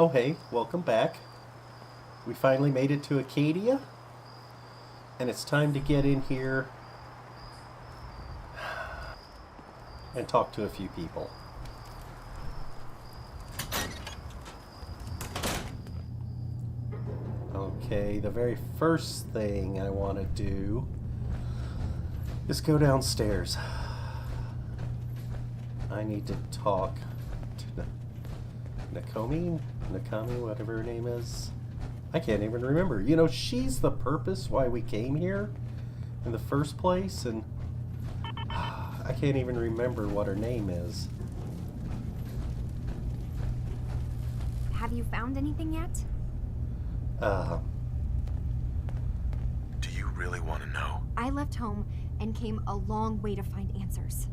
Oh hey, welcome back. We finally made it to Acadia, and it's time to get in here and talk to a few people. Okay, the very first thing I want to do is go downstairs. I need to talk to Nakami, whatever her name is. I can't even remember. You know, she's the purpose why we came here in the first place, and I can't even remember what her name is. Have you found anything yet? Do you really want to know? I left home and came a long way to find answers.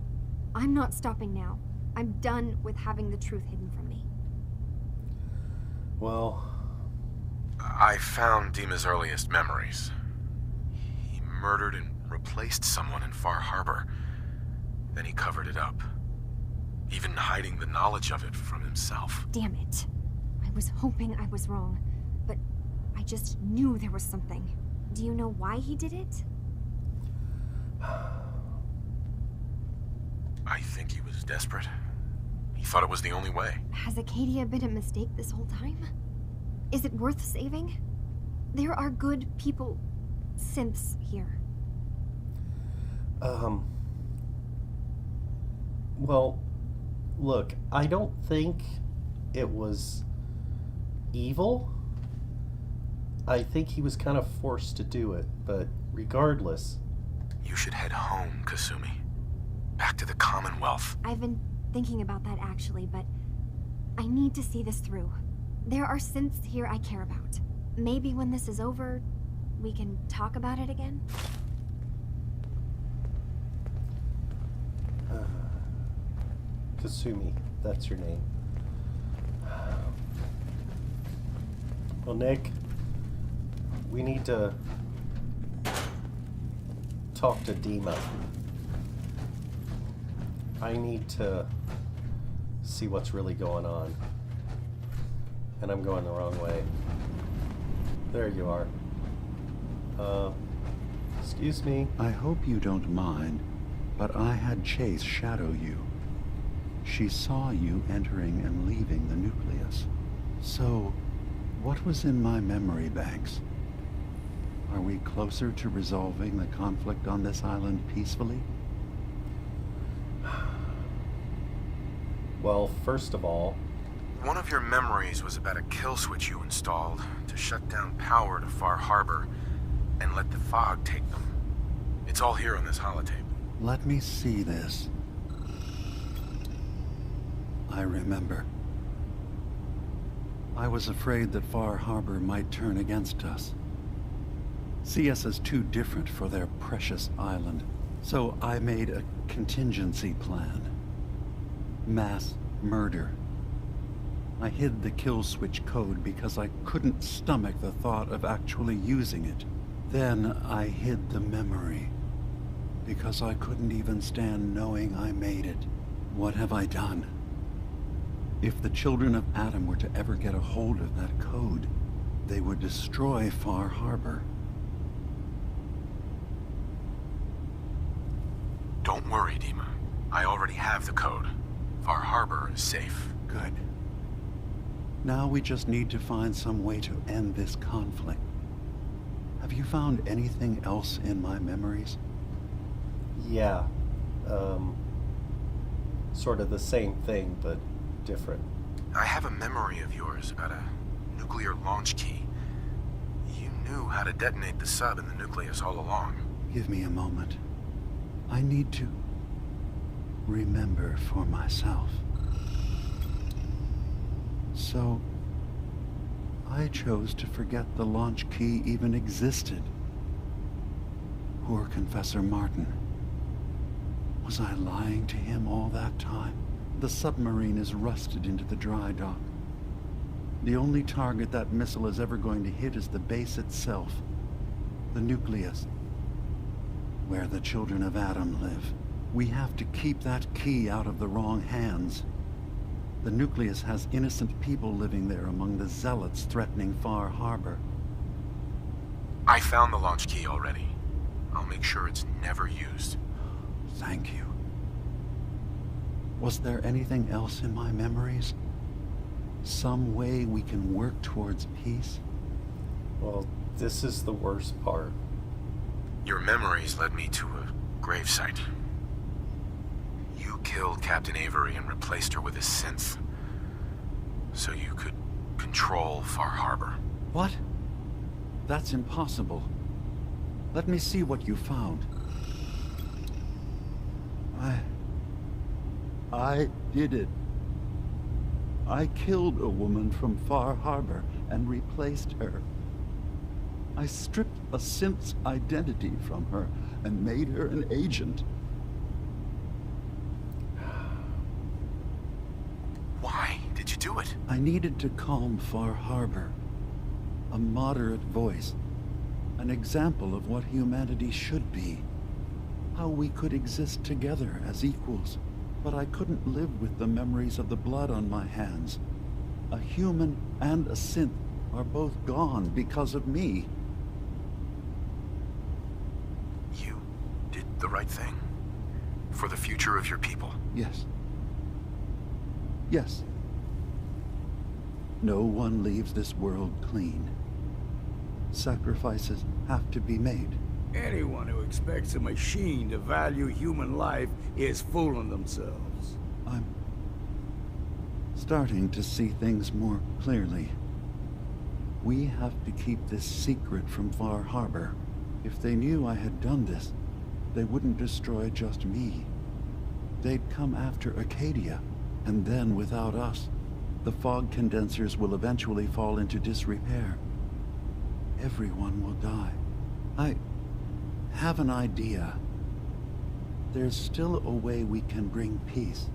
I'm not stopping now. I'm done with having the truth hidden from me. Well, I found Dima's earliest memories. He murdered and replaced someone in Far Harbor. Then he covered it up, even hiding the knowledge of it from himself. Damn it. I was hoping I was wrong, but I just knew there was something. Do you know why he did it? I think he was desperate. He thought it was the only way. Has Acadia been a mistake this whole time? Is it worth saving? There are good people, synths here. Well, look, I don't think it was evil. I think he was kind of forced to do it, but regardless. You should head home, Kasumi. Back to the Commonwealth. I've been thinking about that actually, but I need to see this through. There are synths here I care about. Maybe when this is over, we can talk about it again? Kasumi, that's your name. Well, Nick, we need to talk to Dima. I need to see what's really going on. And I'm going the wrong way. There you are. Excuse me. I hope you don't mind, but I had Chase shadow you. She saw you entering and leaving the nucleus. So, what was in my memory banks? Are we closer to resolving the conflict on this island peacefully? Well, first of all... One of your memories was about a kill switch you installed to shut down power to Far Harbor and let the fog take them. It's all here on this holotape. Let me see this. I remember. I was afraid that Far Harbor might turn against us. See us as too different for their precious island. So I made a contingency plan. Mass murder. I hid the kill switch code because I couldn't stomach the thought of actually using it. Then I hid the memory because I couldn't even stand knowing I made it. What have I done? If the children of Adam were to ever get a hold of that code, they would destroy Far Harbor. Don't worry, Dima. I already have the code. Far Harbor is safe. Good. Now we just need to find some way to end this conflict. Have you found anything else in my memories? Yeah. Sort of the same thing, but different. I have a memory of yours about a nuclear launch key. You knew how to detonate the sub in the nucleus all along. Give me a moment. I need to remember for myself. So, I chose to forget the launch key even existed. Poor Confessor Martin. Was I lying to him all that time? The submarine is rusted into the dry dock. The only target that missile is ever going to hit is the base itself. The nucleus. Where the children of Adam live. We have to keep that key out of the wrong hands. The nucleus has innocent people living there among the zealots threatening Far Harbor. I found the launch key already. I'll make sure it's never used. Thank you. Was there anything else in my memories? Some way we can work towards peace? Well, this is the worst part. Your memories led me to a gravesite. You killed Captain Avery and replaced her with a synth, so you could control Far Harbor. What? That's impossible. Let me see what you found. I did it. I killed a woman from Far Harbor and replaced her. I stripped a synth's identity from her and made her an agent. Why did you do it? I needed to calm Far Harbor. A moderate voice. An example of what humanity should be. How we could exist together as equals. But I couldn't live with the memories of the blood on my hands. A human and a synth are both gone because of me. You did the right thing. For the future of your people. Yes. Yes. No one leaves this world clean. Sacrifices have to be made. Anyone who expects a machine to value human life is fooling themselves. I'm starting to see things more clearly. We have to keep this secret from Far Harbor. If they knew I had done this, they wouldn't destroy just me. They'd come after Acadia, and then without us, the fog condensers will eventually fall into disrepair. Everyone will die. I have an idea. There's still a way we can bring peace.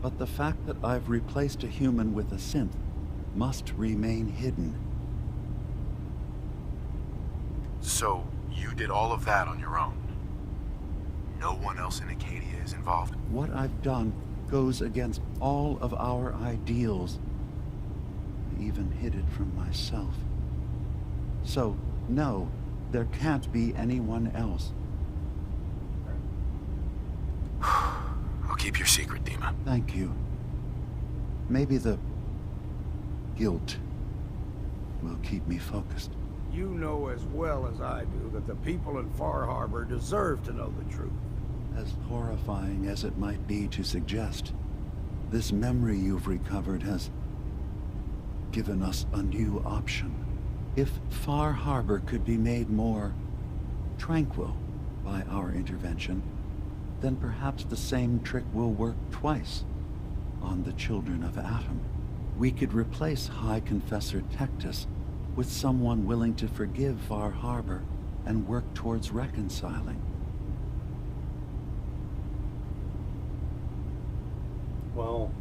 But the fact that I've replaced a human with a synth must remain hidden. So, you did all of that on your own? No one else in Acadia is involved? What I've done goes against all of our ideals. I even hid it from myself. So, no, there can't be anyone else. I'll keep your secret, Dima. Thank you. Maybe the guilt will keep me focused. You know as well as I do that the people in Far Harbor deserve to know the truth. As horrifying as it might be to suggest, this memory you've recovered has given us a new option. If Far Harbor could be made more tranquil by our intervention, then perhaps the same trick will work twice on the children of Atom. We could replace High Confessor Tectus with someone willing to forgive Far Harbor and work towards reconciling. Well,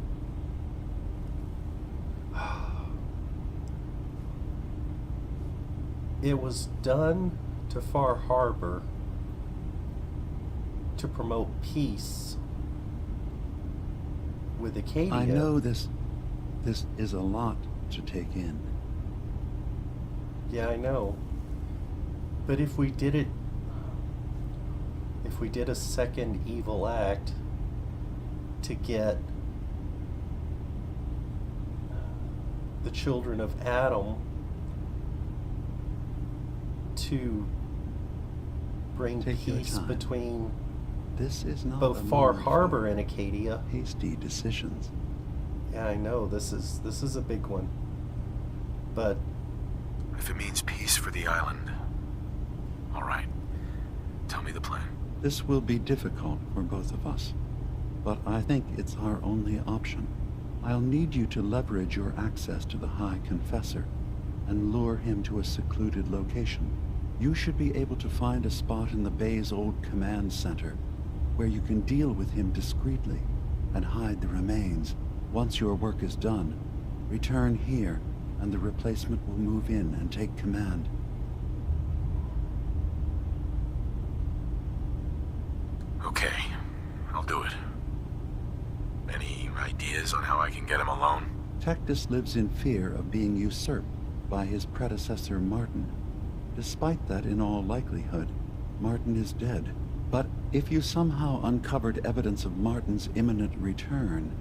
it was done to Far Harbor to promote peace with Acadia. I know this is a lot to take in. Yeah, I know. But if we did a second evil act to get the children of Adam to bring Take your peace time. between This is not both a Far moment Harbor for and Acadia. hasty decisions. Yeah, I know, this is a big one. But If it means peace for the island, all right. Tell me the plan. This will be difficult for both of us, but I think it's our only option. I'll need you to leverage your access to the High Confessor and lure him to a secluded location. You should be able to find a spot in the Bay's old command center where you can deal with him discreetly and hide the remains. Once your work is done, return here and the replacement will move in and take command. Okay, I'll do it. Any ideas on how I can get him alone? Tectus lives in fear of being usurped by his predecessor Martin. Despite that, in all likelihood, Martin is dead. But if you somehow uncovered evidence of Martin's imminent return,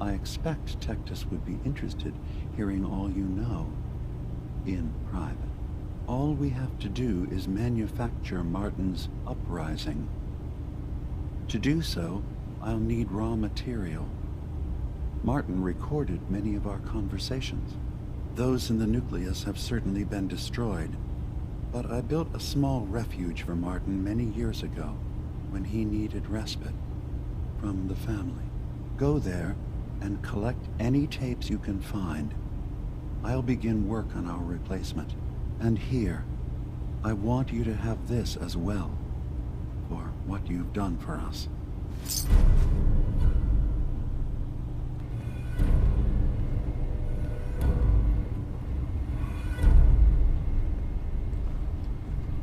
I expect Tectus would be interested hearing all you know in private. All we have to do is manufacture Martin's uprising. To do so, I'll need raw material. Martin recorded many of our conversations. Those in the nucleus have certainly been destroyed, but I built a small refuge for Martin many years ago when he needed respite from the family. Go there and collect any tapes you can find. I'll begin work on our replacement. And here, I want you to have this as well, for what you've done for us.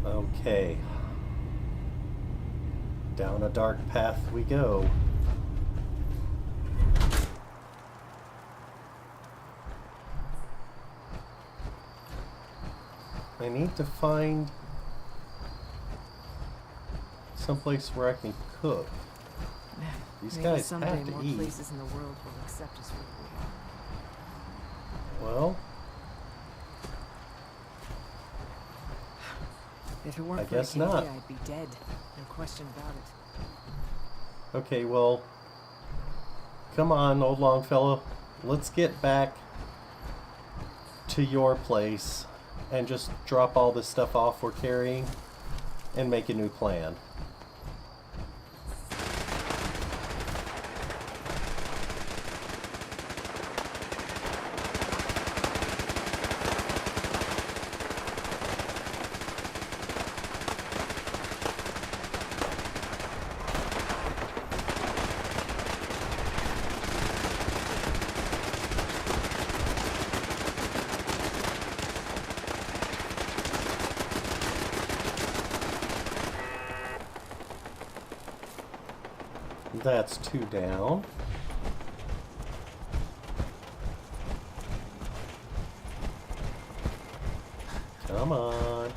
Okay. Down a dark path we go. I need to find someplace where I can cook. These Maybe guys someday have to more eat. places in the world will accept us for who we are. Well, If it weren't I for guess Acadia, not. I'd be dead. No question about it. okay, well, come on, old Longfellow. Let's get back to your place and just drop all this stuff off we're carrying and make a new plan. That's 2 down. Come on.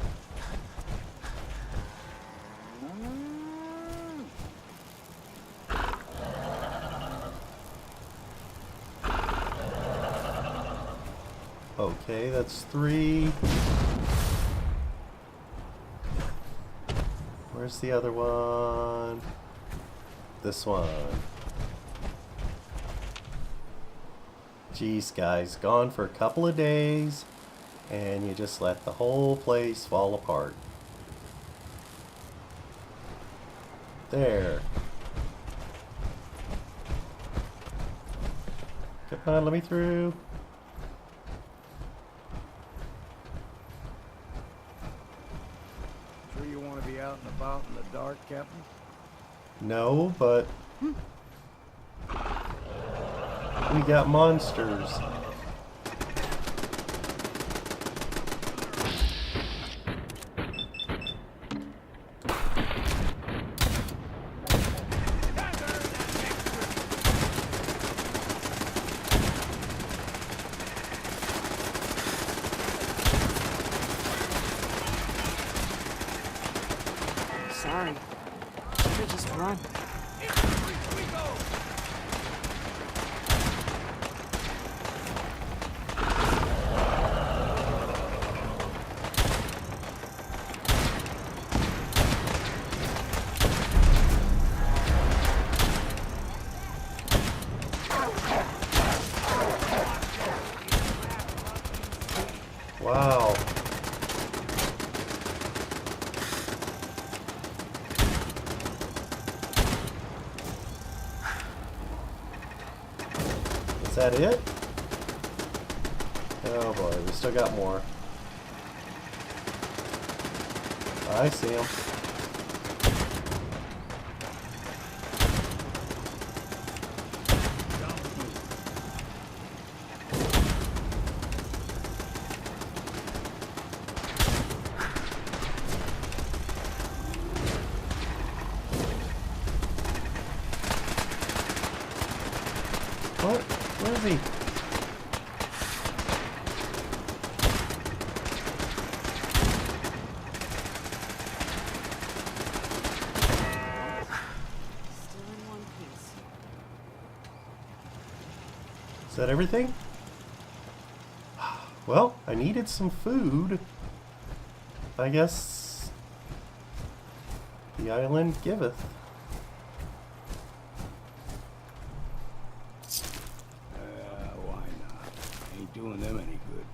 Okay, that's 3. Where's the other one? This one. Jeez, guys, gone for a couple of days, and you just let the whole place fall apart. There. Come on, let me through. Sure you want to be out and about in the dark, Captain? No, but we got monsters. Sorry. Should just run. Wow. Is that it? Oh boy, we still got more. I see him. What? Where is he? Still in one piece. Is that everything? Well, I needed some food. I guess the island giveth. Why not? Ain't doing them any good.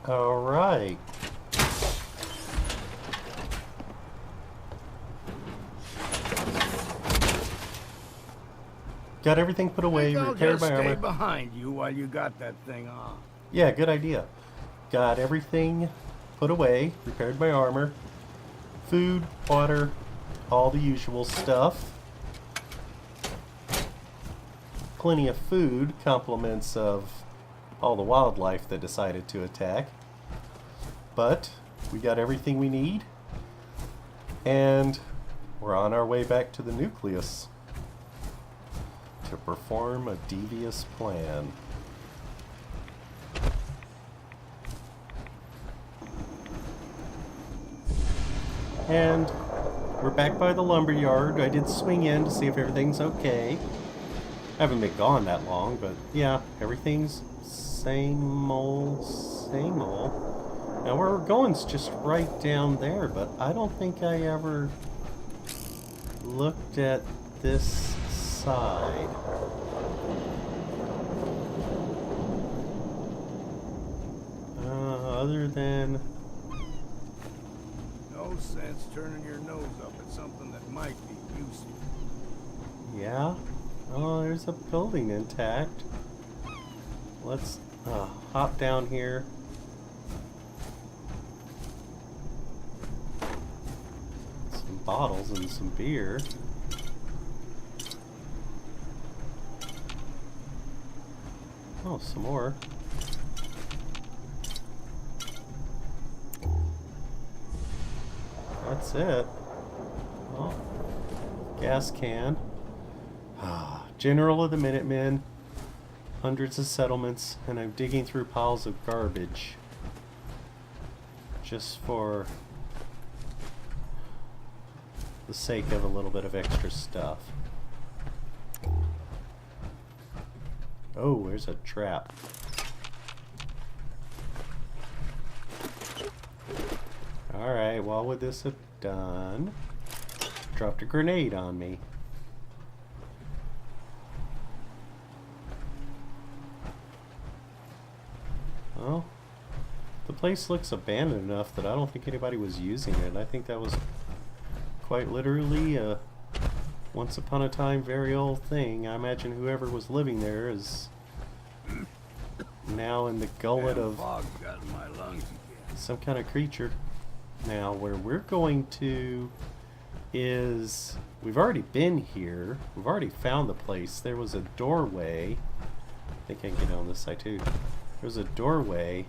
All right. Got everything put away, I'll repaired just my stay armor. behind you while you got that thing on. Yeah, good idea. Got everything put away, repaired my armor. Food, water, all the usual stuff. Plenty of food, compliments of all the wildlife that decided to attack. But we got everything we need. And we're on our way back to the nucleus to perform a devious plan. And we're back by the lumberyard. I did swing in to see if everything's okay. I haven't been gone that long, but yeah, everything's same old, same old. Now where we're going's just right down there, but I don't think I ever looked at this side. Other than... No sense turning your nose up at something that might be useful. Yeah? Oh, there's a building intact. Let's hop down here. Some bottles and some beer. Oh, some more. That's it. Oh, gas can. General of the Minutemen. Hundreds of settlements, and I'm digging through piles of garbage. Just for the sake of a little bit of extra stuff. Oh, there's a trap. Alright, what would this have done? Dropped a grenade on me. Well, the place looks abandoned enough that I don't think anybody was using it. I think that was quite literally a once upon a time very old thing. I imagine whoever was living there is now in the gullet Damn of fog got in my lungs again. some kind of creature. Now, where we're going to is... We've already been here. We've already found the place. There was a doorway. I think I can get on this side too. There's a doorway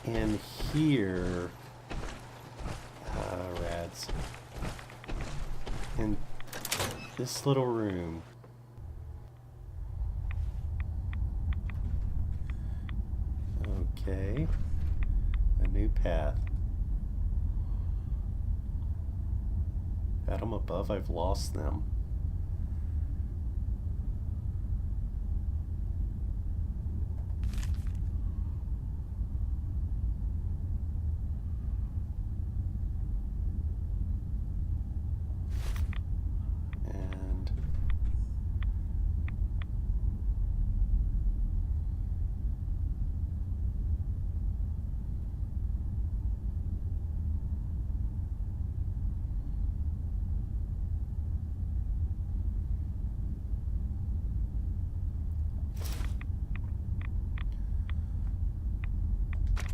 in here. Rads. In this little room. Okay. A new path. At them above, I've lost them. And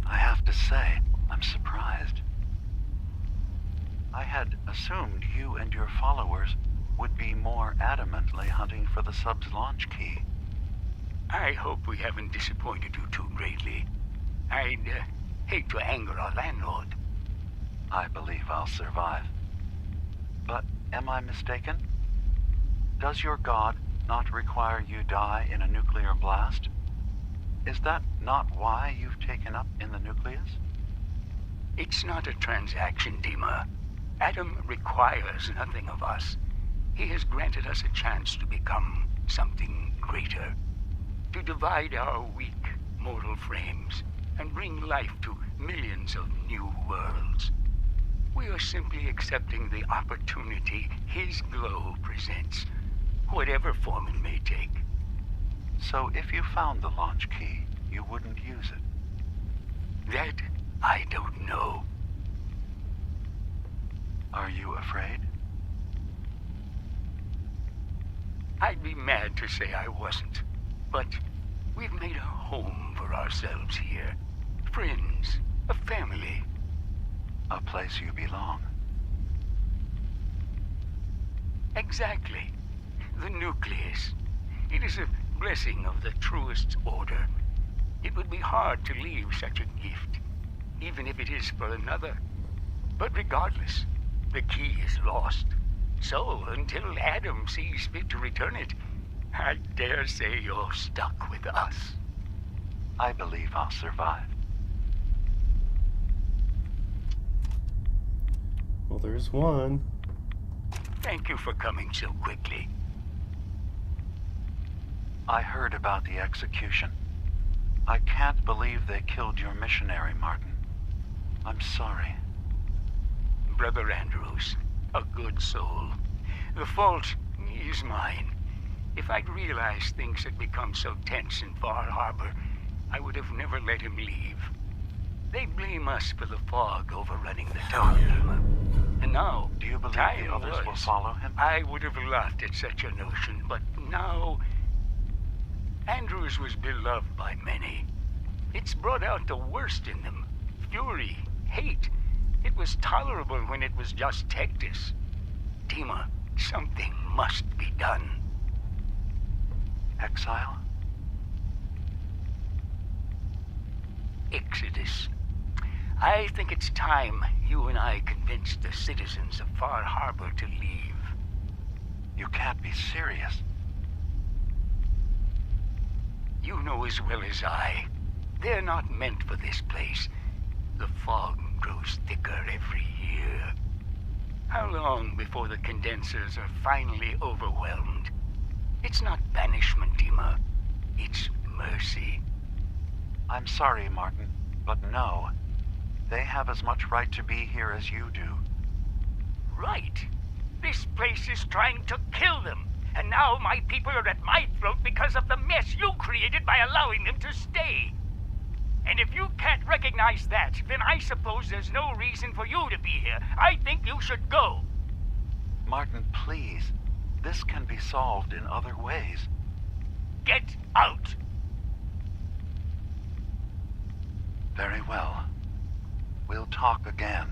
I have to say, I'm surprised. I had assumed you and your followers would be more adamantly hunting for the sub's launch key. I hope we haven't disappointed you too greatly. I'd hate to anger our landlord. I believe I'll survive. But am I mistaken? Does your god not require you die in a nuclear blast? Is that not why you've taken up in the nucleus? It's not a transaction, Dima. Adam requires nothing of us. He has granted us a chance to become something greater. To divide our weak, mortal frames and bring life to millions of new worlds. We are simply accepting the opportunity his glow presents, whatever form it may take. So if you found the launch key, you wouldn't use it? That I don't know. Are you afraid? I'd be mad to say I wasn't, but we've made a home for ourselves here. Friends, a family. A place you belong. Exactly. The nucleus. It is a blessing of the truest order. It would be hard to leave such a gift, even if it is for another. But regardless, the key is lost. So, until Adam sees fit to return it, I dare say you're stuck with us. I believe I'll survive. Well, there's one. Thank you for coming so quickly. I heard about the execution. I can't believe they killed your missionary, Martin. I'm sorry. Brother Andrews, a good soul. The fault is mine. If I'd realized things had become so tense in Far Harbor, I would have never let him leave. They blame us for the fog overrunning the town. And now, Do you believe time the others will was, follow him? I would have laughed at such a notion, but now... Andrews was beloved by many. It's brought out the worst in them. Fury, hate. It was tolerable when it was just Tectus. Dima, something must be done. Exile? Exodus. I think it's time you and I convinced the citizens of Far Harbor to leave. You can't be serious. You know as well as I, they're not meant for this place. The fog grows thicker every year. How long before the condensers are finally overwhelmed? It's not banishment, Dima. It's mercy. I'm sorry, Martin, but no. They have as much right to be here as you do. Right. This place is trying to kill them. And now my people are at my throat because of the mess you created by allowing them to stay. And if you can't recognize that, then I suppose there's no reason for you to be here. I think you should go. Martin, please. This can be solved in other ways. Get out! Very well. We'll talk again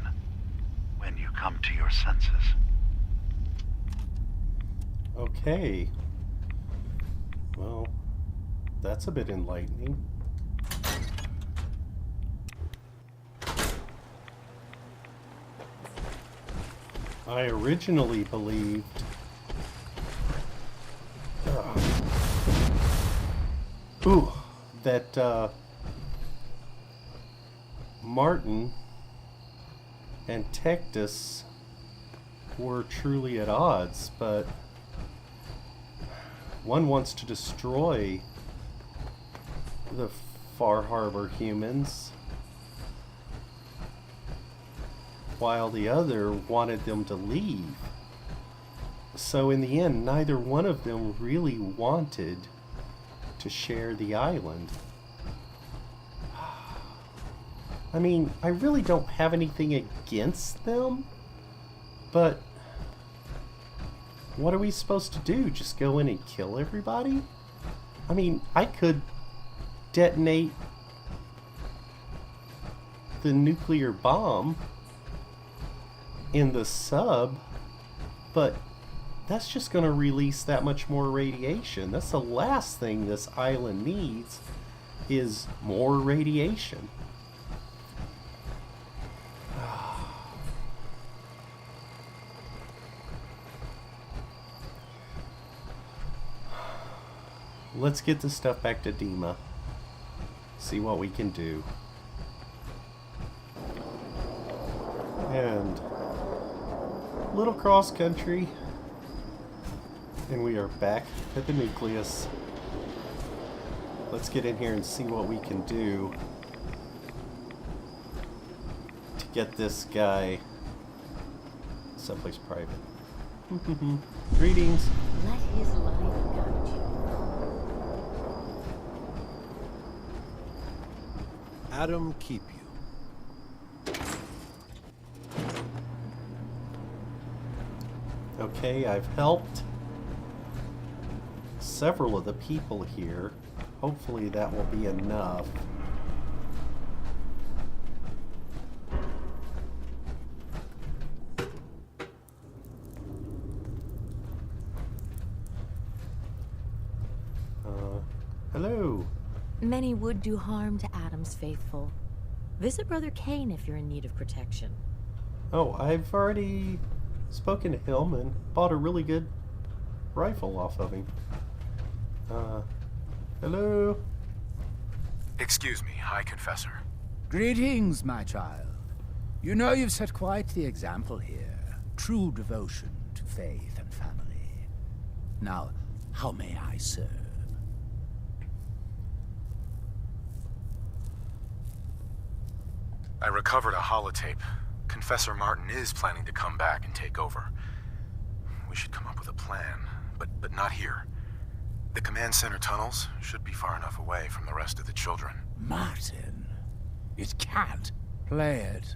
when you come to your senses. Okay. Well, that's a bit enlightening. I originally believed that Martin and Tectus were truly at odds, but one wants to destroy the Far Harbor humans, while the other wanted them to leave. So in the end, neither one of them really wanted to share the island. I mean, I really don't have anything against them, but what are we supposed to do? Just go in and kill everybody? I mean, I could detonate the nuclear bomb in the sub, but that's just going to release that much more radiation. That's the last thing this island needs, is more radiation. let's get this stuff back to Dima. See what we can do. And little cross country. And we are back at the nucleus. Let's get in here and see what we can do to get this guy someplace private. Greetings. Let his life guide you. Adam keep you. Okay, I've helped several of the people here. Hopefully that will be enough. Hello. Many would do harm to Adam's faithful. Visit Brother Kane if you're in need of protection. Oh, I've already spoken to him and bought a really good rifle off of him. Hello? Excuse me, High Confessor. Greetings, my child. You know you've set quite the example here. True devotion to faith and family. Now, how may I serve? I recovered a holotape. Confessor Martin is planning to come back and take over. We should come up with a plan, but not here. The command center tunnels should be far enough away from the rest of the children. Martin, it can't. Play it.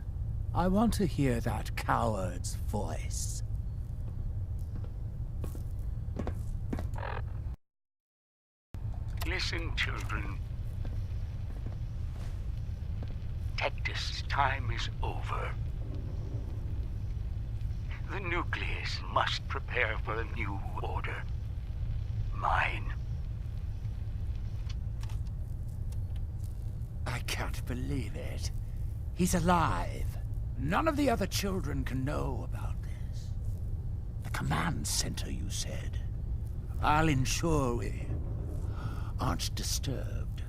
I want to hear that coward's voice. Listen, children. Tectus' time is over. The nucleus must prepare for a new order. Mine. I can't believe it. He's alive. None of the other children can know about this. The command center, you said. I'll ensure we aren't disturbed.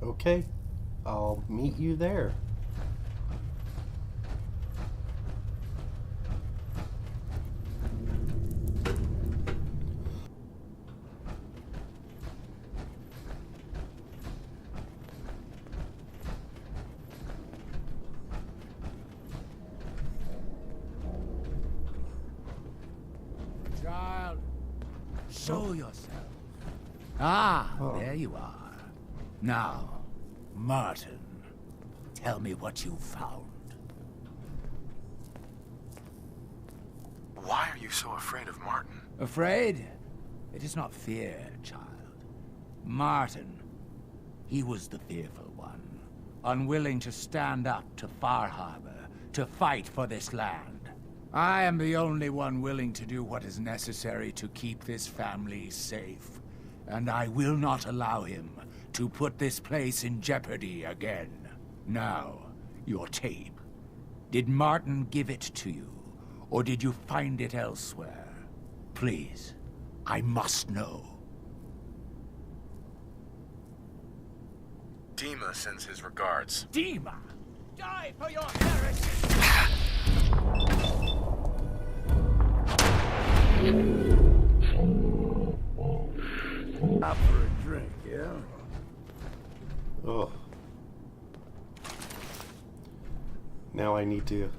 Okay. I'll meet you there. Child, show yourself. Ah, there you are. Now, Martin, tell me what you found. Why are you so afraid of Martin? Afraid? It is not fear, child. Martin, he was the fearful one, unwilling to stand up to Far Harbor, to fight for this land. I am the only one willing to do what is necessary to keep this family safe, and I will not allow him to put this place in jeopardy again. Now, your tape. Did Martin give it to you, or did you find it elsewhere? Please, I must know. Dima sends his regards. Dima! Die for your heresy! Out for a drink, yeah? Oh. Now I need to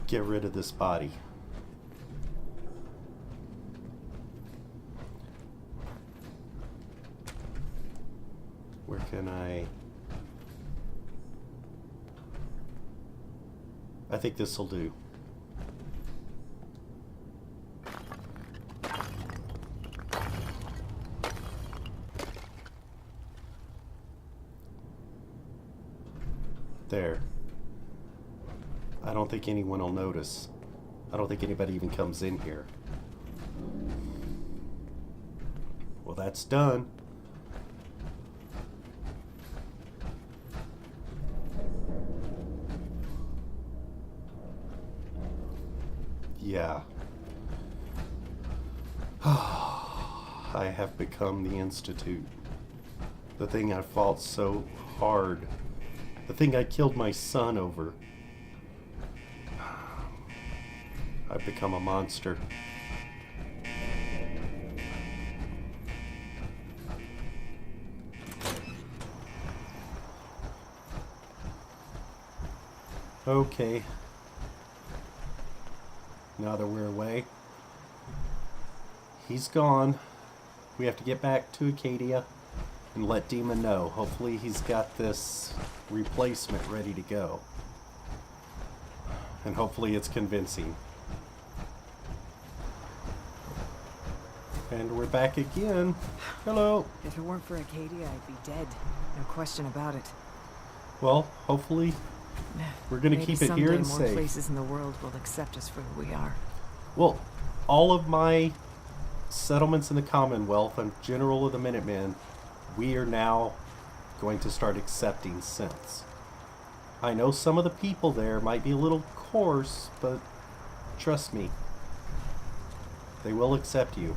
get rid of this body. Where can I think this will do. There. I don't think anyone will notice. I don't think anybody even comes in here. Well, that's done. Yeah. I have become the Institute. The thing I fought so hard. The thing I killed my son over. I've become a monster. Okay. Now that we're away, he's gone. We have to get back to Acadia and let Dima know. Hopefully he's got this replacement ready to go. And hopefully it's convincing. And we're back again. Hello. If it weren't for Acadia, I'd be dead. No question about it. Well, hopefully we're going to keep it here and more safe. Places in the world will accept us for who we are. Well, all of my settlements in the Commonwealth, I'm General of the Minutemen, we are now going to start accepting synths. I know some of the people there might be a little coarse, but trust me, they will accept you.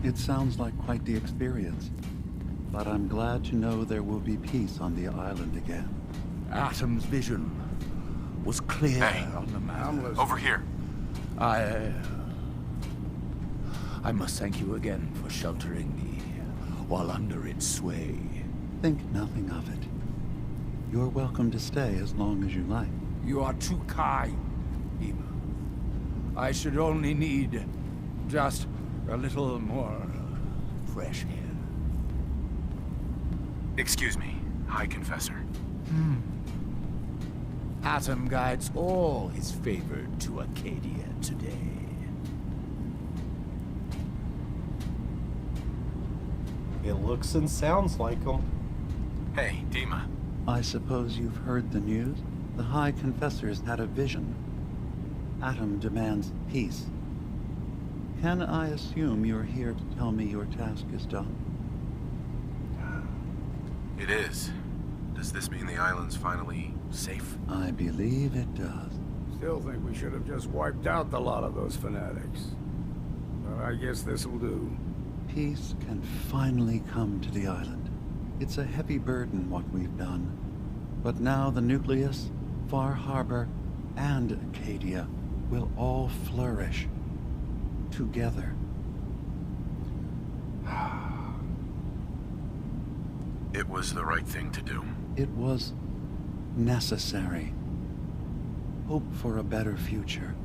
It sounds like quite the experience, but I'm glad to know there will be peace on the island again. Atom's vision was clear Hey, on the map. Over here. I must thank you again for sheltering me while under its sway. Think nothing of it. You're welcome to stay as long as you like. You are too kind, Dima. I should only need just a little more fresh air. Excuse me, High Confessor. Atom guides all his favored to Acadia today. It looks and sounds like them. Hey, Dima. I suppose you've heard the news? The High Confessor's had a vision. Atom demands peace. Can I assume you're here to tell me your task is done? It is. Does this mean the island's finally safe? I believe it does. Still think we should have just wiped out the lot of those fanatics. But I guess this'll do. Peace can finally come to the island. It's a heavy burden what we've done. But now the Nucleus, Far Harbor, and Acadia will all flourish. Together. It was the right thing to do. It was necessary. Hope for a better future.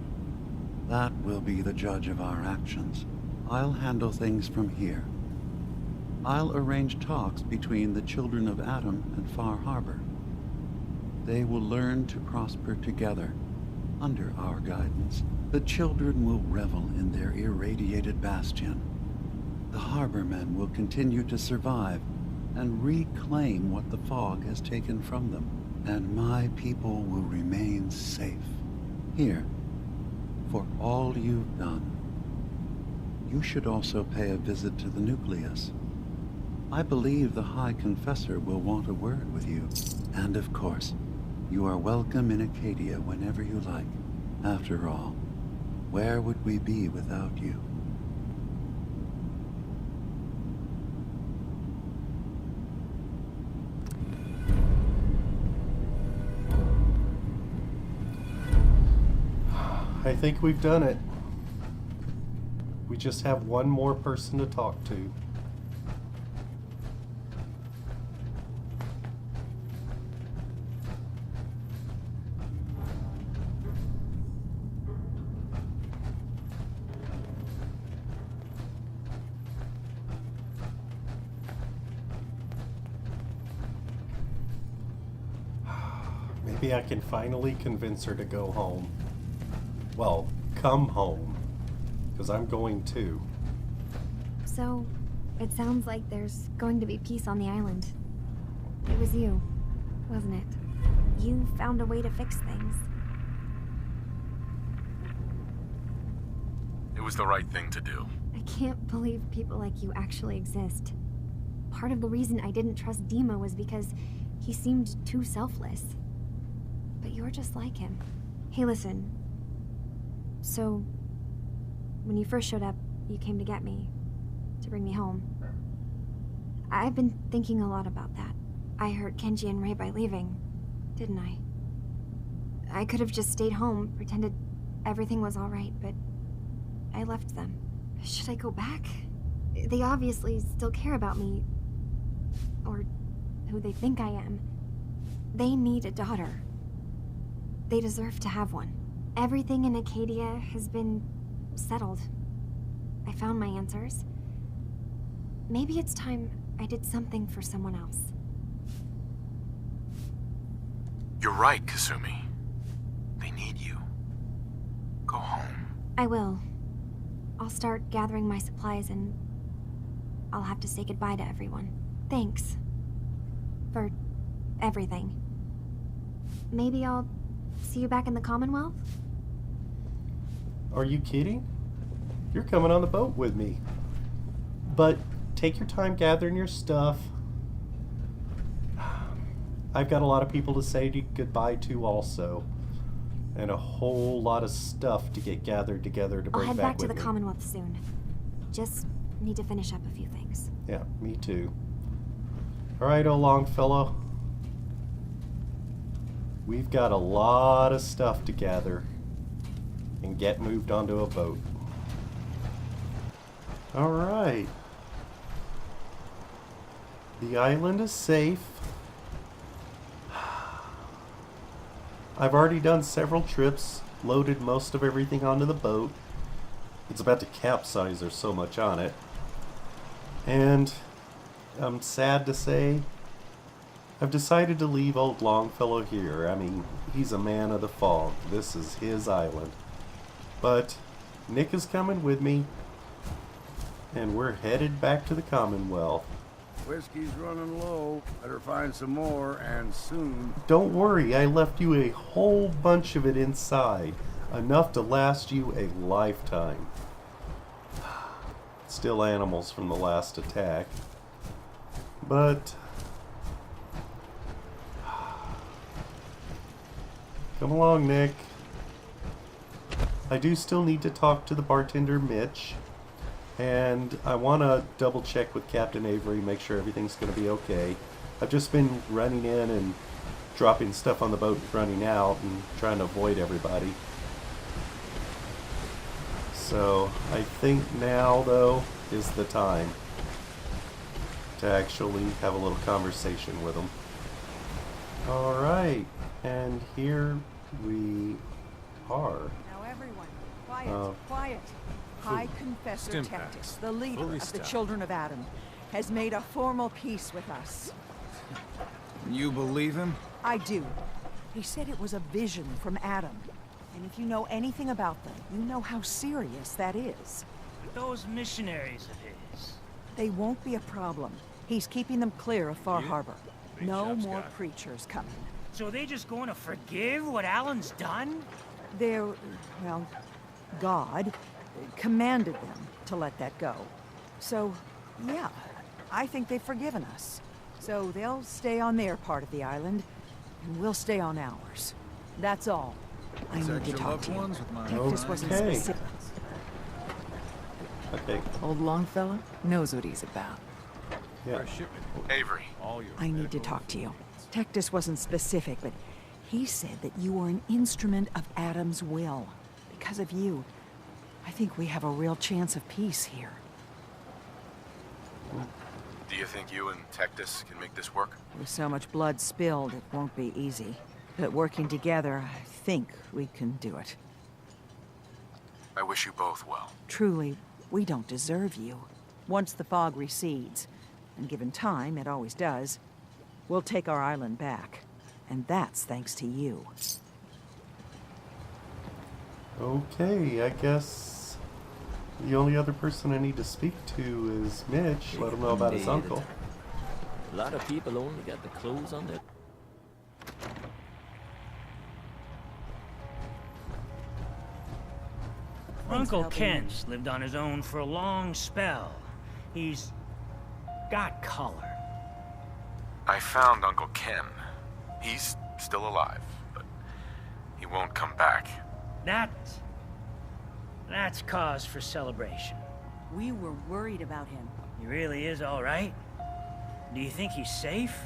That will be the judge of our actions. I'll handle things from here. I'll arrange talks between the children of Atom and Far Harbor. They will learn to prosper together under our guidance. The children will revel in their irradiated bastion. The harbormen will continue to survive and reclaim what the fog has taken from them. And my people will remain safe. Here, for all you've done. You should also pay a visit to the Nucleus. I believe the High Confessor will want a word with you. And of course, you are welcome in Acadia whenever you like. After all, where would we be without you? I think we've done it. We just have one more person to talk to. Maybe I can finally convince her to go home. Well, come home. Because I'm going too. So, it sounds like there's going to be peace on the island. It was you, wasn't it? You found a way to fix things. It was the right thing to do. I can't believe people like you actually exist. Part of the reason I didn't trust Dima was because He seemed too selfless. But you're just like him. Hey, listen. So, when you first showed up, you came to get me, to bring me home. I've been thinking a lot about that. I hurt Kenji and Ray by leaving, didn't I? I could have just stayed home, pretended everything was alright, but I left them. Should I go back? They obviously still care about me. Or who they think I am. They need a daughter. They deserve to have one. Everything in Acadia has been settled. I found my answers. Maybe it's time I did something for someone else. You're right, Kasumi. They need you. Go home. I will. I'll start gathering my supplies and I'll have to say goodbye to everyone. Thanks. For everything. Maybe I'll see you back in the Commonwealth? Are you kidding? You're coming on the boat with me. But take your time gathering your stuff. I've got a lot of people to say goodbye to also. And a whole lot of stuff to get gathered together to bring I'll head back back to with the me. Commonwealth soon. Just need to finish up a few things. Yeah, me too. Alright, old Longfellow. We've got a lot of stuff to gather and get moved onto a boat. Alright. The island is safe. I've already done several trips, loaded most of everything onto the boat. It's about to capsize, there's so much on it. And I'm sad to say, I've decided to leave old Longfellow here. I mean, he's a man of the fog. This is his island. But Nick is coming with me, and we're headed back to the Commonwealth. Whiskey's running low. Better find some more, and soon. Don't worry, I left you a whole bunch of it inside. Enough to last you a lifetime. Still animals from the last attack. But come along, Nick. I do still need to talk to the bartender, Mitch. And I want to double check with Captain Avery, make sure everything's going to be okay. I've just been running in and dropping stuff on the boat and running out and trying to avoid everybody. So I think now, though, is the time to actually have a little conversation with them. Alright, and here we are. Now everyone, quiet, quiet. High Confessor Tactics, the leader of the Children of Adam, has made a formal peace with us. You believe him? I do. He said it was a vision from Adam. And if you know anything about them, you know how serious that is. Those missionaries of his. They won't be a problem. He's keeping them clear of Far Harbor. No more preachers coming. So are they just going to forgive what Alan's done? They're, well, God commanded them to let that go. So, yeah, I think they've forgiven us. So they'll stay on their part of the island, and we'll stay on ours. That's all. I need to talk to you. This wasn't specific. Okay. Old Longfellow knows what he's about. Yeah. Avery. I need to talk to you. Tectus wasn't specific, but he said that you were an instrument of Adam's will. Because of you, I think we have a real chance of peace here. Do you think you and Tectus can make this work? With so much blood spilled, it won't be easy. But working together, I think we can do it. I wish you both well. Truly, we don't deserve you. Once the fog recedes, and given time, it always does, we'll take our island back. And that's thanks to you. Okay, I guess the only other person I need to speak to is Mitch. Let him know about his uncle. A lot of people only got the clothes on their... Uncle Ken's lived on his own for a long spell. He's got color. I found Uncle Ken. He's still alive, but he won't come back. That's cause for celebration. We were worried about him. He really is all right? Do you think he's safe?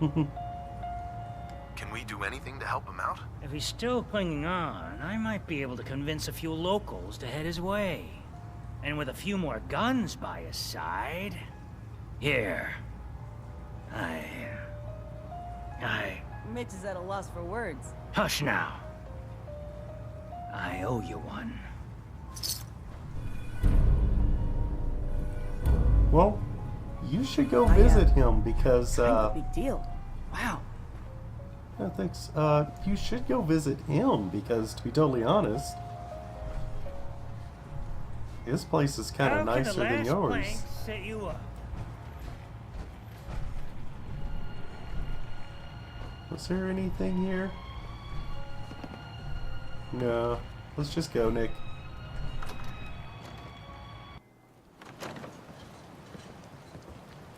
Can we do anything to help him out? If he's still clinging on, I might be able to convince a few locals to head his way. And with a few more guns by his side... Here. Mitch is at a loss for words. Hush now. I owe you one. Well, you should go visit him because, kind of a big deal. Wow. Yeah, thanks. You should go visit him because, to be totally honest, his place is kind of nicer than yours. Set you up. Was there anything here? No. Let's just go, Nick.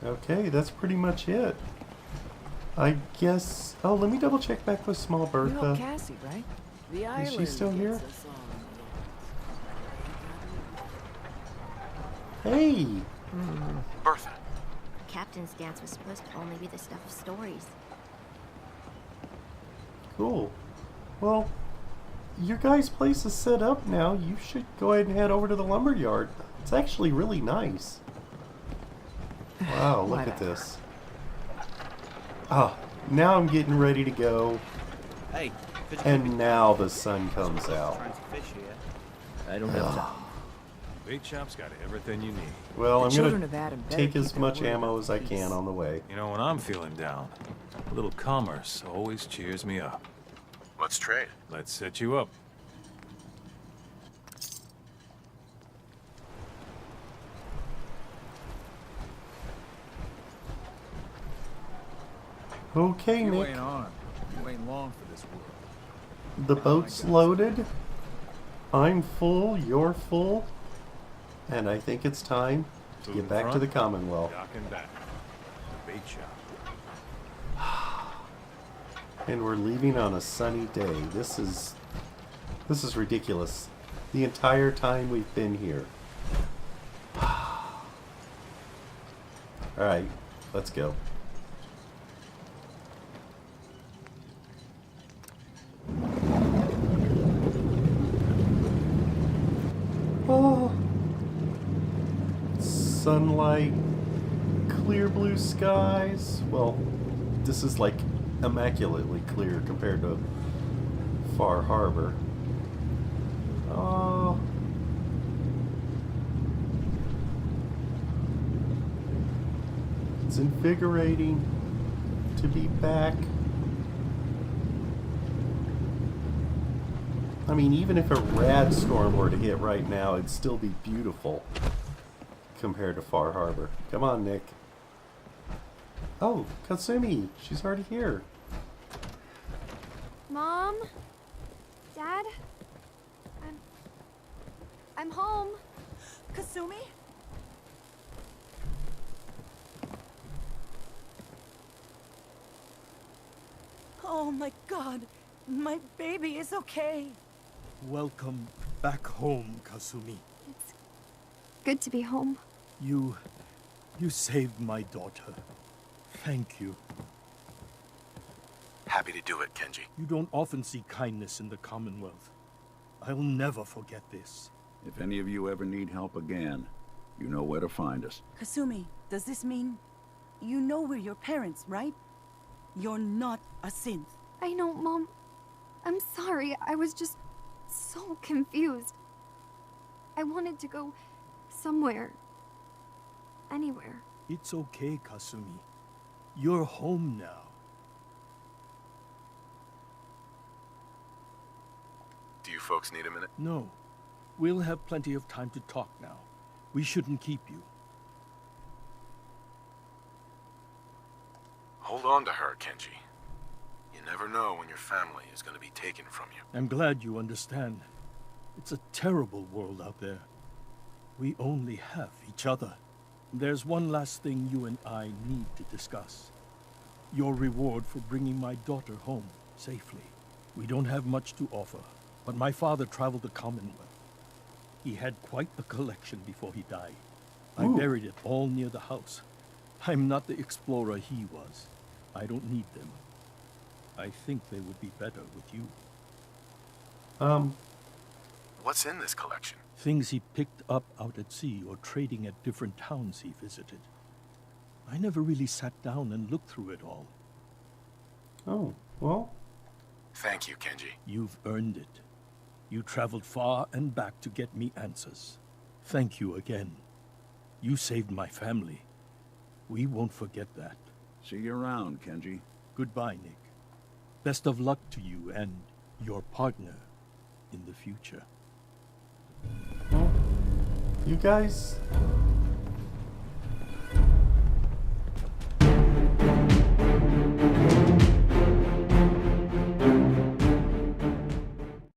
Okay, that's pretty much it. I guess... Oh, let me double check back with Small You know Bertha. Cassie, right? The Is island she still here? gets us Hey! Bertha. Captain's dance was supposed to only be the stuff of stories. Cool. Well, your guys' place is set up now. You should go ahead and head over to the lumberyard. It's actually really nice. Wow, look at this. Ah, now I'm getting ready to go. Hey, and now the sun comes out. I don't have time. Bait shop's got everything you need. Well, I'm children gonna of Adam better take keep as their much word ammo about as I peace. can on the way. You know, when I'm feeling down, a little commerce always cheers me up. Let's trade. Let's set you up. Okay, You Nick. ain't armed. You ain't long for this world. The boat's loaded. I'm full. You're full. And I think it's time to Food get in back to front, the Commonwealth. Dock and back. The bait shop. And we're leaving on a sunny day. This is ridiculous. The entire time we've been here. Alright, let's go. Oh. Sunlight, clear blue skies. Well, this is like immaculately clear compared to Far Harbor. Oh. It's invigorating to be back. I mean, even if a rad storm were to hit right now, it'd still be beautiful compared to Far Harbor. Come on, Nick. Oh, Katsumi. She's already here. Mom? Dad? I'm home. Kasumi? Oh my god, my baby is okay. Welcome back home, Kasumi. It's good to be home. You saved my daughter. Thank you. Happy to do it, Kenji. You don't often see kindness in the Commonwealth. I'll never forget this. If any of you ever need help again, you know where to find us. Kasumi, does this mean you know we're your parents, right? You're not a synth. I know, Mom. I'm sorry. I was just so confused. I wanted to go somewhere. Anywhere. It's okay, Kasumi. You're home now. Do you folks need a minute? No. We'll have plenty of time to talk now. We shouldn't keep you. Hold on to her, Kenji. You never know when your family is going to be taken from you. I'm glad you understand. It's a terrible world out there. We only have each other. There's one last thing you and I need to discuss. Your reward for bringing my daughter home safely. We don't have much to offer, but my father traveled the Commonwealth. He had quite a collection before he died. I buried it all near the house. I'm not the explorer he was. I don't need them. I think they would be better with you. What's in this collection? Things he picked up out at sea or trading at different towns he visited. I never really sat down and looked through it all. Oh, well. Thank you, Kenji. You've earned it. You traveled far and back to get me answers. Thank you again. You saved my family. We won't forget that. See you around, Kenji. Goodbye, Nick. Best of luck to you and your partner in the future. Well, you guys